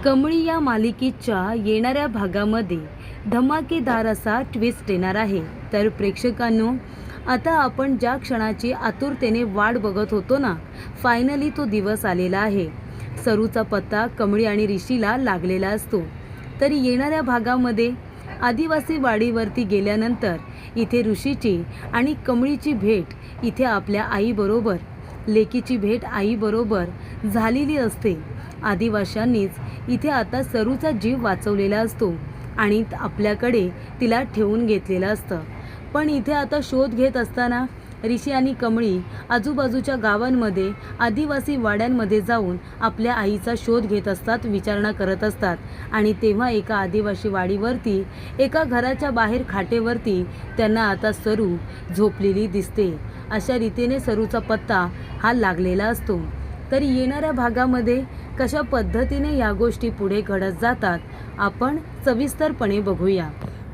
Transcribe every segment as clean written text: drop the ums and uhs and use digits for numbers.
कमळी या मालिकेच्या येणाऱ्या भागामध्ये धमाकेदार असा ट्विस्ट येणार आहे। तर प्रेक्षकांनो, आता आपण ज्या क्षणाची आतुरतेने वाट बघत होतो ना, फायनली तो दिवस आलेला आहे। सरूचा पत्ता कमळी आणि ऋषीला लागलेला असतो। तर येणाऱ्या भागामध्ये आदिवासी वाडीवरती गेल्यानंतर इथे ऋषीची आणि कमळीची भेट इथे आपल्या आईबरोबर, लेकीची भेट आईबरोबर झालेली असते। आदिवाशांनीच इथे आता सरूचा जीव वाचवलेला असतो आणि आपल्याकडे तिला ठेवून घेतलेलं असतं। पण इथे आता शोध घेत असताना ऋषी आणि कमळी आजूबाजूच्या गावांमध्ये, आदिवासी वाड्यांमध्ये जाऊन आपल्या आईचा शोध घेत असतात, विचारणा करत असतात। आणि तेव्हा एका आदिवासी वाडीवरती, एका घराच्या बाहेर खाटेवरती त्यांना आता सरू झोपलेली दिसते। अशा रीतीने सरूचा पत्ता हा लागलेला असतो। तर येणाऱ्या भागामध्ये कशा पद्धतीने या गोष्टी पुढे घडत जातात आपण सविस्तरपणे बघूया।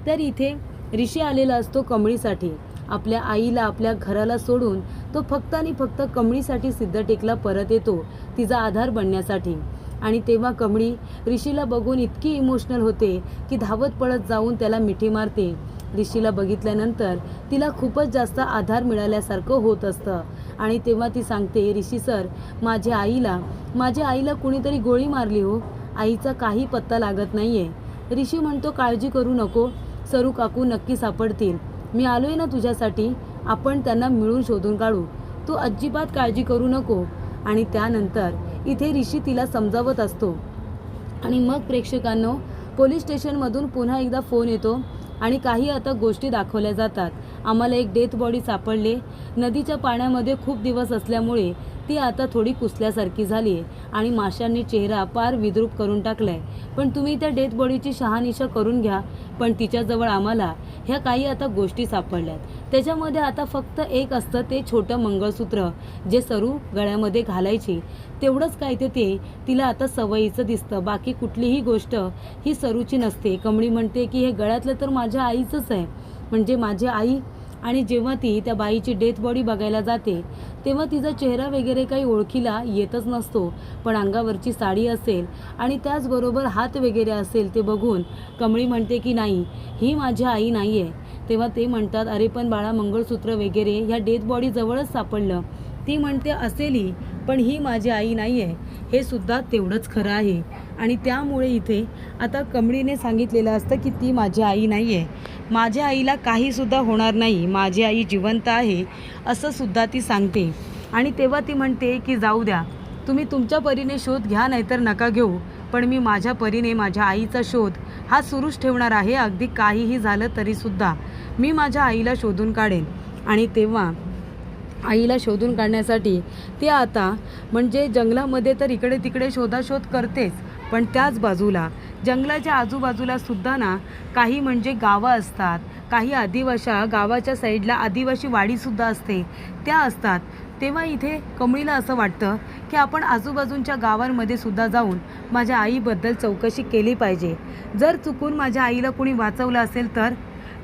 तर इथे ऋषी आलेला असतो कमळीसाठी। आपल्या आईला, आपल्या घराला सोडून तो फक्त आणि फक्त कमळीसाठी सिद्धटेकला परत येतो, तिचा आधार बनण्यासाठी। आणि तेव्हा कमळी ऋषीला बघून इतकी इमोशनल होते की धावत पळत जाऊन त्याला मिठी मारते। ऋषीला बघितल्यानंतर तिला खूपच जास्त आधार मिळाल्यासारखं होत असतं। आणि तेव्हा ती सांगते, ऋषी सर, माझ्या आईला कुणीतरी गोळी मारली हो, आईचा काही पत्ता लागत नाहीये। ऋषी म्हणतो, काळजी करू नको, सरू काकू नक्की सापडतील, मी आलोय ना तुझ्यासाठी, आपण त्यांना मिळून शोधून काढू, तू अजिबात काळजी करू नको। आणि त्यानंतर इथे ऋषी तिला समजावत असतो। आणि मग प्रेक्षकांनो, पोलीस स्टेशनमधून पुन्हा एकदा फोन येतो आणि काही आता गोष्टी दाखवल्या जातात। आम्हाला एक डेथ बॉडी सापडले, नदीच्या पाण्यामध्ये खूप दिवस असल्यामुळे ती आता थोडी कुसल्यासारखी झाली आहे आणि माशांनी चेहरा पार विद्रूप करून टाकलाय। पण तुम्ही त्या डेथ बॉडीची शहानिशा करून घ्या। पण तिच्याजवळ आम्हाला ह्या काही आता गोष्टी सापडल्यात, त्याच्यामध्ये आता फक्त एक असतं ते छोटं मंगळसूत्र जे सरू गळ्यामध्ये घालायची, तेवढंच काय ते तिला आता सवयीचं दिसतं, बाकी कुठलीही गोष्ट ही सरूची नसते। कमळी म्हणते की हे गळ्यातलं तर माझ्या आईचंच आहे, म्हणजे माझी आई। आणि जेव्हा ती त्या बाईची डेथ बॉडी बघायला जाते तेव्हा तिचा चेहरा वगैरे काही ओळखीला येतच नसतो, पण अंगावरची साडी असेल आणि त्याचबरोबर हात वगैरे असेल ते बघून कमळी म्हणते की नाही, ही माझी आई नाही आहे। तेव्हा ते म्हणतात, अरे पण बाळा, मंगळसूत्र वगैरे ह्या डेथ बॉडी जवळच सापडलं। ती म्हणते, असेलही, पण ही माझी आई नाही आहे, हे सुद्धा तेवढंच खरं आहे। आणि त्यामुळे इथे आता कमळीने सांगितलेलं असतं की ती माझी आई नाही आहे, माझ्या आईला काहीसुद्धा होणार नाही, माझी आई जिवंत आहे, असं सुद्धा ती सांगते। आणि तेव्हा ती म्हणते की जाऊ द्या, तुम्ही तुमच्या परीने शोध घ्या, नाहीतर नका घेऊ, पण मी माझ्या परीने माझ्या आईचा शोध हा सुरूच ठेवणार आहे। अगदी काहीही झालं तरीसुद्धा मी माझ्या आईला शोधून काढेन। आणि तेव्हा आईला शोधून काढण्यासाठी ते आता म्हणजे जंगलामध्ये तर इकडे तिकडे शोधाशोध करतेच, पण त्याच बाजूला जंगलाच्या आजूबाजूला सुद्धा ना काही म्हणजे गावं असतात, काही गावाच्या साईडला आदिवासी वाडीसुद्धा असते, त्या असतात। तेव्हा इथे कमळीला असं वाटतं की आपण आजूबाजूंच्या गावांमध्ये सुद्धा जाऊन माझ्या आईबद्दल चौकशी केली पाहिजे। जर चुकून माझ्या आईला कोणी वाचवलं असेल तर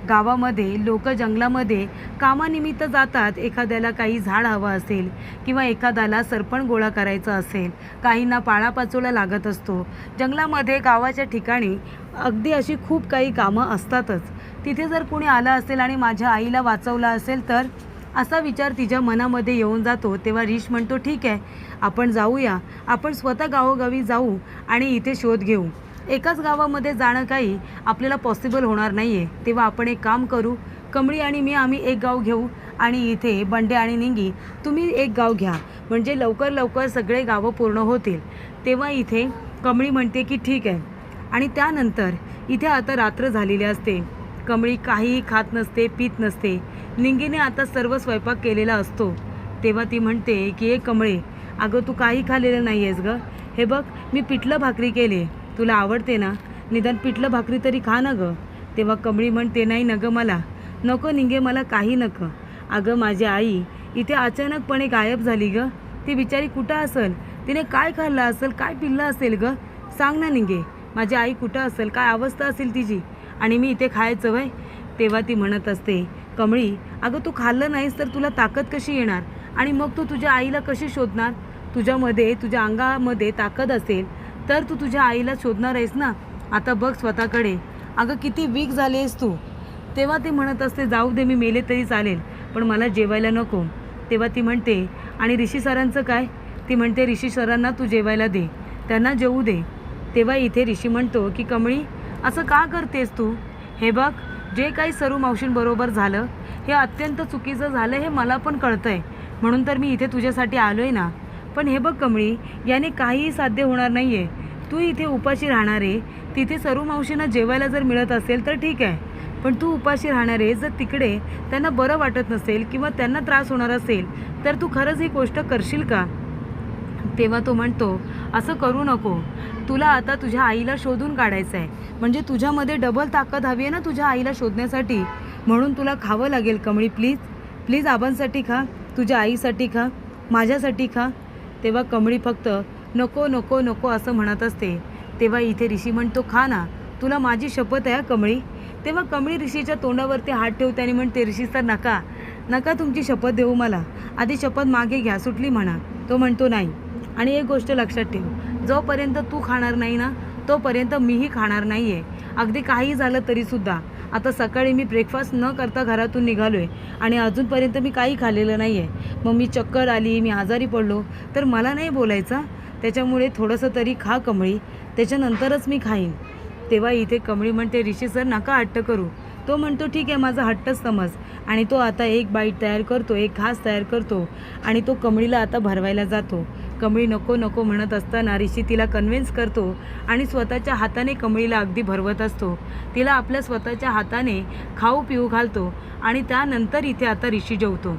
गावामध्ये लोक जंगलामध्ये कामानिमित्त जातात, एखाद्याला काही झाड हवं असेल किंवा एखाद्याला सरपण गोळा करायचं असेल, काहींना पाळापाचोळा लागत असतो जंगलामध्ये, गावाच्या ठिकाणी अगदी अशी खूप काही कामं असतातच। तिथे जर कोणी आलं असेल आणि माझ्या आईला वाचवलं असेल तर असा विचार तिच्या मनामध्ये येऊन जातो। तेव्हा ऋष म्हणतो, ठीक आहे, आपण जाऊया, आपण स्वतः गावोगावी जाऊ आणि इथे शोध घेऊ। एकाच गावामध्ये जाणं काही आपल्याला पॉसिबल होणार नाही आहे। तेव्हा आपण एक काम करू, कमळी आणि आम्ही एक गाव घेऊ आणि इथे बंडे आणि निंगी तुम्ही एक गाव घ्या, म्हणजे लवकर लवकर सगळे गावं पूर्ण होतील। तेव्हा इथे कमळी म्हणते की ठीक आहे। आणि त्यानंतर इथे आता रात्र झालेली असते, कमळी काहीही खात नसते, पीत नसते, निंगीने आता सर्व स्वयंपाक केलेला असतो। तेव्हा ती म्हणते की कमळे, अगं तू काही खाल्लेलं नाही आहेस गं, हे बघ मी पिठलं भाकरी केले, तुला आवडते ना, निदान पिठलं भाकरी तरी खा ना गं। तेव्हा कमळी म्हणते, नाही न गं, मला नको निंगे, मला काही नको। अगं माझी आई इथे अचानकपणे गायब झाली गं, ती बिचारी कुठं असेल, तिने काय खाल्लं असेल, काय पिल्लं असेल गं, सांग ना निंगे, माझी आई कुठं असेल, काय अवस्था असेल तिची, आणि मी इथे खायचं वय। तेव्हा ती म्हणत असते, कमळी, अगं तू खाल्लं नाहीस तर तुला ताकद कशी येणार, आणि मग तू तुझ्या आईला कशी शोधणार, तुझ्या अंगामध्ये ताकद असेल तर तू तुझ्या आईला शोधणार आहेस ना. आता बघ स्वतःकडे. अगं किती वीक झाली आहेस तू. तेव्हा ती म्हणत असते, जाऊ दे, मी मेले तरी चालेल, पण मला जेवायला नको. तेव्हा ती म्हणते, आणि ऋषी सरांचं काय? ती म्हणते, ऋषी सरांना तू जेवायला दे, त्यांना जेवू दे. तेव्हा इथे ऋषी म्हणतो की कमळी, असं का करतेस तू? हे बघ, जे काही सरू मावशींबरोबर झालं हे अत्यंत चुकीचं झालं, हे मला पण कळतं आहे, म्हणून तर मी इथे तुझ्यासाठी आलो आहे ना. पण हे बघ कमळी, याने काहीही साध्य होणार नाही आहे. तू इथे उपाशी राहणार आहे. तिथे सरू मावशींना जेवायला जर मिळत असेल तर ठीक आहे, पण तू उपाशी राहणार आहे. जर तिकडे त्यांना बरं वाटत नसेल किंवा त्यांना त्रास होणार असेल तर तू खरंच ही गोष्ट करशील का? तेव्हा तो म्हणतो, असं करू नको. तुला आता तुझ्या आईला शोधून काढायचं आहे, म्हणजे तुझ्यामध्ये डबल ताकद हवी आहे ना तुझ्या आईला शोधण्यासाठी. म्हणून तुला खावं लागेल कमळी. प्लीज प्लीज आबांसाठी खा, तुझ्या आईसाठी खा, माझ्यासाठी खा. तेव्हा कमळी फक्त नको नको नको असं म्हणत असते. तेव्हा इथे ऋषी म्हणतो, खा ना, तुला माझी शपथ आहे कमळी. तेव्हा कमळी ऋषीच्या तोंडावरती हात ठेवते आणि म्हणते, ऋषी सर नका नका तुमची शपथ देऊ मला, आधी शपथ मागे घ्या, सुटली म्हणा. तो म्हणतो नाही. आणि एक गोष्ट लक्षात ठेव, जोपर्यंत तू खाणार नाही ना तोपर्यंत मीही खाणार नाही आहे. अगदी काही झालं तरीसुद्धा. आता सकाळी मी ब्रेकफास्ट न करता घरातून निघालो आहे आणि अजूनपर्यंत मी काही खाल्लेलं नाही आहे. मग मी चक्कर आली, मी आजारी पडलो तर मला नाही बोलायचं. त्याच्यामुळे थोडंसं तरी खा कमळी, त्याच्यानंतरच मी खाईन. तेव्हा इथे कमळी म्हणते, ऋषी सर नका हट्ट करू. तो म्हणतो, ठीक आहे, माझा हट्टच समज. आणि तो आता एक बाईट तयार करतो, एक घास तयार करतो आणि तो कमळीला आता भरवायला जातो. कमळी नको नको म्हणत असताना ऋषी तिला कन्व्हिन्स करतो आणि स्वतःच्या हाताने कमळीला अगदी भरवत असतो. तिला आपल्या स्वतःच्या हाताने खाऊ पिऊ घालतो आणि त्यानंतर इथे आता ऋषी जेवतो.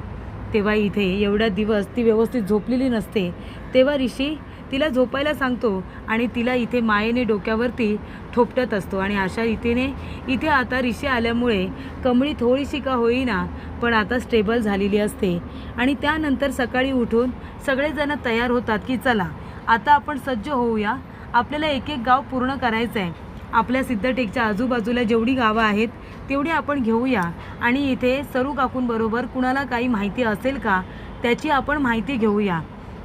तेव्हा इथे एवढ्या दिवस ती व्यवस्थित झोपलेली नसते. तेव्हा ऋषी तिला झोपायला सांगतो आणि तिला इथे मायेने डोक्यावरती ठोपटत असतो. आणि अशा रीतीने इथे आता ऋषी आल्यामुळे कमळी थोडीशी का होईना पण आता स्टेबल झालेली असते. आणि त्यानंतर सकाळी उठून सगळेजण तयार होतात की चला आता आपण सज्ज होऊया, आपल्याला एक एक गाव पूर्ण करायचं आहे. आपल्या सिद्धटेकच्या आजूबाजूला जेवढी गावं आहेत तेवढी आपण घेऊया आणि इथे सरू काकूंबरोबर कुणाला काही माहिती असेल का त्याची आपण माहिती घेऊया.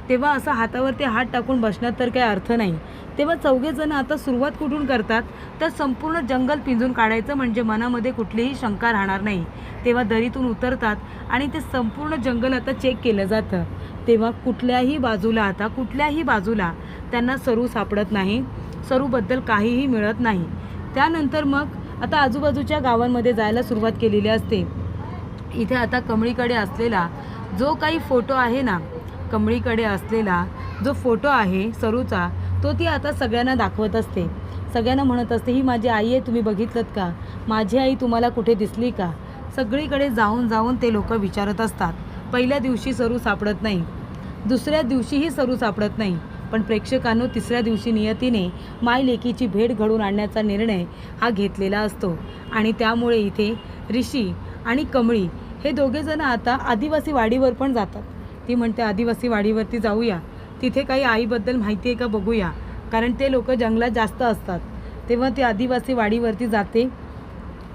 तेव्हा असं हातावरती हात टाकून बसण्यात तर काही अर्थ नाही. तेव्हा चौघेजण आता सुरुवात कुठून करतात तर संपूर्ण जंगल पिंजून काढायचं, म्हणजे मनामध्ये कुठलीही शंका राहणार नाही. तेव्हा दरीतून उतरतात आणि ते संपूर्ण जंगल आता चेक केलं जातं. तेव्हा कुठल्याही बाजूला त्यांना सरू सापडत नाही, सरूबद्दल काहीही मिळत नाही. त्यानंतर मग आता आजूबाजूच्या गावांमध्ये जायला सुरुवात केलेली असते. इथे आता कमळीकडे असलेला जो काही फोटो आहे ना, कमळीकडे असलेला जो फोटो आहे सरूचा, तो ती आता सगळ्यांना दाखवत असते. सगळ्यांना म्हणत असते, ही माझी आई आहे, तुम्ही बघितलंत का? माझी आई तुम्हाला कुठे दिसली का? सगळीकडे जाऊन जाऊन ते लोक विचारत असतात. पहिल्या दिवशी सरू सापडत नाही, दुसऱ्या दिवशीही सरू सापडत नाही, पण प्रेक्षकांनो तिसऱ्या दिवशी नियतीने माय लेकीची भेट घडवून आणण्याचा निर्णय हा घेतलेला असतो. आणि त्यामुळे इथे ऋषी आणि कमळी हे दोघेजण आता आदिवासी वाडीवर पण जातात. ती म्हणते, आदिवासी वाडीवरती जाऊया, तिथे काही आईबद्दल माहिती आहे का बघूया, कारण ते लोक जंगलात जास्त असतात. तेव्हा ती आदिवासी वाडीवरती जाते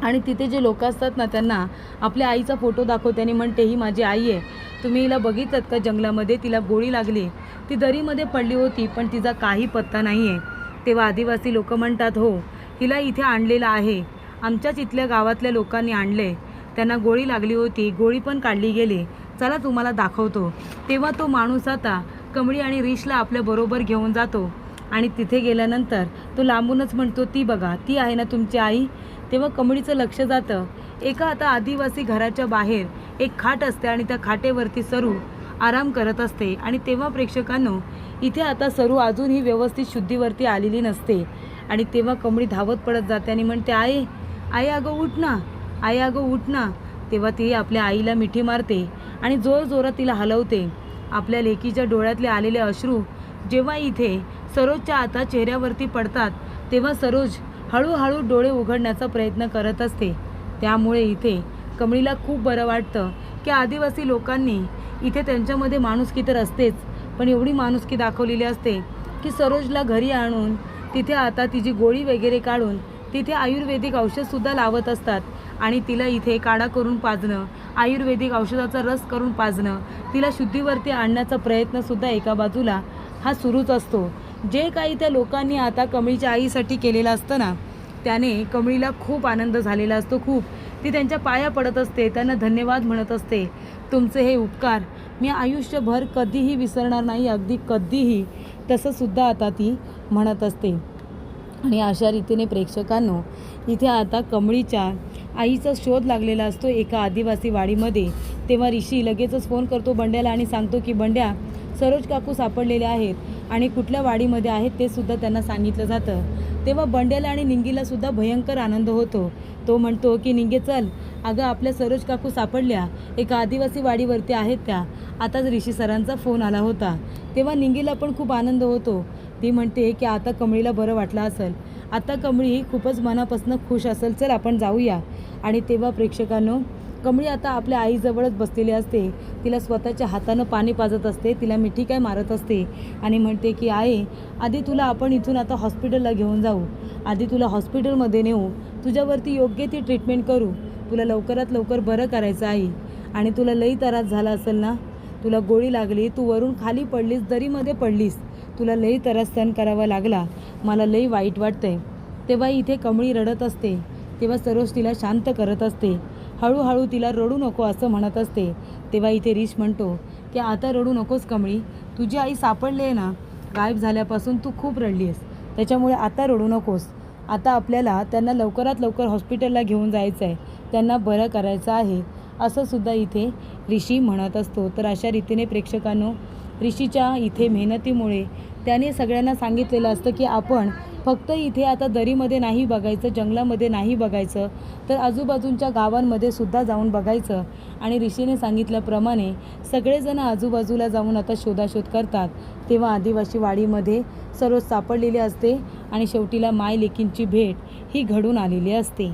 आणि तिथे जे लोक असतात ना त्यांना आपल्या आईचा फोटो दाखवते आणि म्हणते, ही माझी आई आहे, तुम्ही हिला बघितलं का? जंगलामध्ये तिला गोळी लागली, ती दरीमध्ये पडली होती, पण तिचा काही पत्ता नाही आहे. तेव्हा आदिवासी लोक म्हणतात, हो, हिला इथे आणलेलं आहे, आमच्याच इथल्या गावातल्या लोकांनी आणले, त्यांना गोळी लागली होती, गोळी पण काढली गेली, चला तुम्हाला दाखवतो. तेव्हा तो माणूस आता कमळी आणि ऋषीला आपल्याबरोबर घेऊन जातो आणि तिथे गेल्यानंतर तो लांबूनच म्हणतो, ती बघा, ती आहे ना तुमची आई? तेव्हा कमळीचं लक्ष जातं. एका आता आदिवासी घराच्या बाहेर एक खाट असते आणि त्या खाटेवरती सरू आराम करत असते. आणि तेव्हा प्रेक्षकांनो इथे आता सरू अजूनही व्यवस्थित शुद्धीवरती आलेली नसते. आणि तेव्हा कमळी धावत पडत जाते आणि म्हणते, आई आई अगं उठ ना, आई अगं उठ ना. तेव्हा ती आपल्या आईला मिठी मारते आणि जोरजोरात तिला हलवते. आपल्या लेकीच्या डोळ्यातले आलेले अश्रू जेव्हा इथे सरोजच्या आता चेहऱ्यावरती पडतात तेव्हा सरोज हळूहळू डोळे उघडण्याचा प्रयत्न करत असते. त्यामुळे इथे कमळीला खूप बरं वाटतं की आदिवासी लोकांनी इथे त्यांच्यामध्ये माणुसकी तर असतेच, पण एवढी माणुसकी दाखवलेली असते की सरोजला घरी आणून तिथे आता तिची गोळी वगैरे काढून तिथे आयुर्वेदिक औषधसुद्धा लावत असतात आणि तिला इथे काढा करून पाजणं, आयुर्वेदिक औषधाचा रस करून पाजणं, तिला शुद्धीवरती आणण्याचा प्रयत्नसुद्धा एका बाजूला हा सुरूच असतो. जे काही त्या लोकांनी आता कमळीच्या आईसाठी केलेलं असतं ना, त्याने कमळीला खूप आनंद झालेला असतो. खूप ती त्यांच्या पाया पडत असते, त्यांना धन्यवाद म्हणत असते. तुमचे हे उपकार मी आयुष्यभर कधीही विसरणार नाही, अगदी कधीही. तसंसुद्धा आता ती म्हणत असते. आणि अशा रीतीने प्रेक्षकांनो, इथे आता कमळीच्या आईचा शोध लागलेला असतो एका आदिवासी वाडीमध्ये. तेव्हा ऋषी लगेचच फोन करतो बंड्याला आणि सांगतो की बंड्या, सरोज काकू सापडलेले आहेत आणि कुठल्या वाडीमध्ये आहेत ते सुद्धा त्यांना सांगितलं जातं. तेव्हा बंड्याला आणि निंगीला सुद्धा भयंकर आनंद होतो. तो म्हणतो की निंगे चल, अगं आपल्या सरोज काकू सापडल्या, एका आदिवासी वाडीवरती आहेत त्या. आताच ऋषी सरांचा फोन आला होता. तेव्हा निंगीला पण खूप आनंद होतो. ती म्हणते की आता कमळीला बरं वाटलं असेल, आता कमळी खूपच मनापासून खुश असेल, चल आपण जाऊया. आणि तेव्हा प्रेक्षकांनो, कमळी आता आपल्या आईजवळच बसलेली असते. तिला स्वतःच्या हातानं पाणी पाजत असते, तिला मिठी काय मारत असते आणि म्हणते की आई, आधी तुला आपण इथून आता हॉस्पिटलला घेऊन जाऊ, आधी तुला हॉस्पिटलमध्ये नेऊ, तुझ्यावरती योग्य ती ट्रीटमेंट करू, तुला लवकरात लवकर बरं करायचं आई. आणि तुला लई त्रास झाला असेल ना, तुला गोळी लागली, तू वरून खाली पडलीस, दरीमध्ये पडलीस, तुला लई त्रास सहन करावा लागला, मला लई वाईट वाटतंय. तेव्हा इथे कमळी रडत असते. तेव्हा सरोज तिला शांत करत असते, हळूहळू तिला रडू नको असं म्हणत असते. तेव्हा इथे ऋष म्हणतो की आता रडू नकोस कमळी, तुझी आई सापडली आहे ना, गायब झाल्यापासून तू खूप रडली आहेस, त्याच्यामुळे आता रडू नकोस. आता आपल्याला त्यांना लवकरात लवकर हॉस्पिटलला घेऊन जायचं आहे, त्यांना बरं करायचं आहे, असं सुद्धा इथे ऋषी म्हणत असतो. तर अशा रीतीने प्रेक्षकांनो, ऋषीच्या इथे मेहनतीमुळे त्याने सगळ्यांना सांगितलेलं असतं की आपण फक्त इथे आता दरीमध्ये नाही बघायचं, जंगलामध्ये नाही बघायचं, तर आजूबाजूच्या गावांमध्ये सुद्धा जाऊन बघायचं. आणि ऋषीने सांगितल्याप्रमाणे सगळेजण आजूबाजूला जाऊन आता शोधाशोध करतात. तेव्हा आदिवासी वाडीमध्ये सरोज सापडलेली असते आणि शेवटीला माय लेकींची भेट ही घडून आलेली असते.